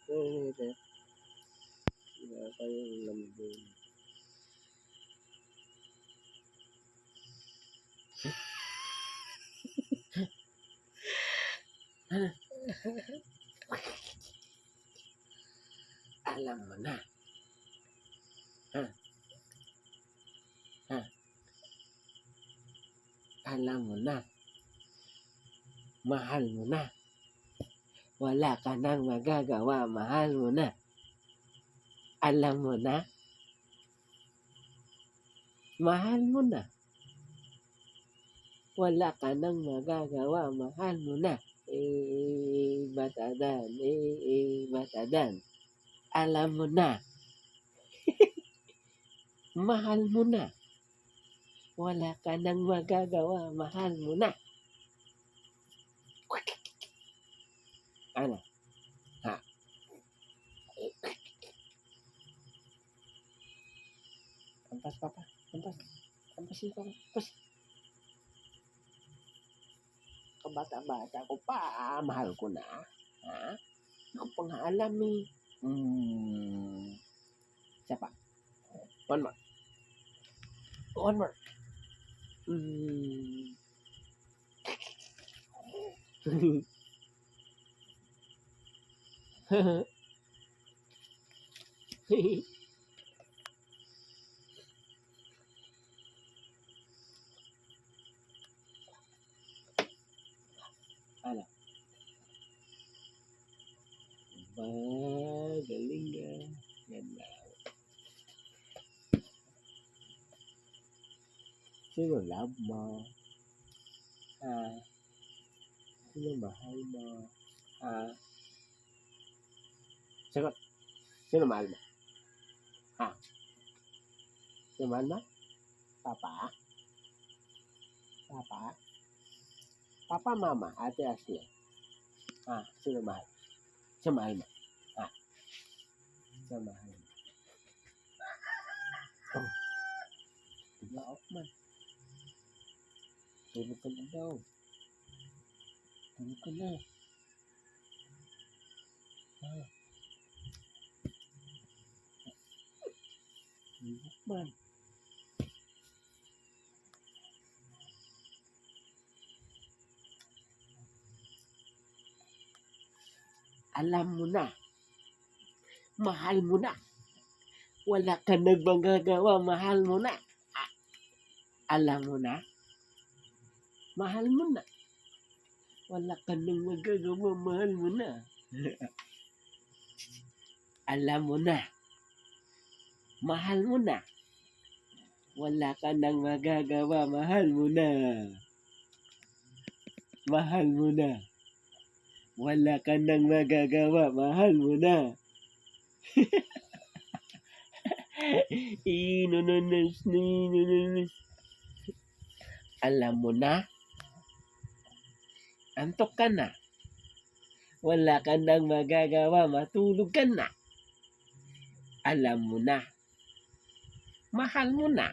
Wala kayong lambing. Alam mo na. Ha? Ha? Alam mo na. Mahal mo na. Wala ka nang magagawa. Mahal mo na. Alam mo na. Mahal mo na. Wala ka nang magagawa. Mahal mo na. Batadan. Batadan. Alam mo na. Mahal mo na. Wala ka nang magagawa. Mahal mo na. Ano? Ha? Ampas, papa. Ampas. Ampasin ko. Ampas. Kabata-bata ko pa. Mahal ko na. Ha? Hindi ko pang alam eh. Isa pa. One more. One more. Ano? Galing ka. Ganda. Sino love mo? Sino mahal mo? Sagot. Sino mahal mo? Sino mahal mo? Papa? Papa? Papa, mama, ate Ashley. Sino mahal? Sino mahal mo? Sino mahal mo? Bigla off man. Tulog ka na daw. Tulog ka na. Tulog man. Alam mo na. Mahal mo na. Wala ka nang magagawa. Mahal mo na. Alam mo na. Mahal mo na. Wala ka nang magagawa. Mahal mo na. Alam mo na. Mahal mo na. Wala ka nang magagawa. Mahal mo na. Mahal mo na. Wala ka nang magagawa. Mahal mo na. Alam mo na. Antok ka na. Wala ka nang magagawa. Matulog ka na. Alam mo na. Mahal mo na.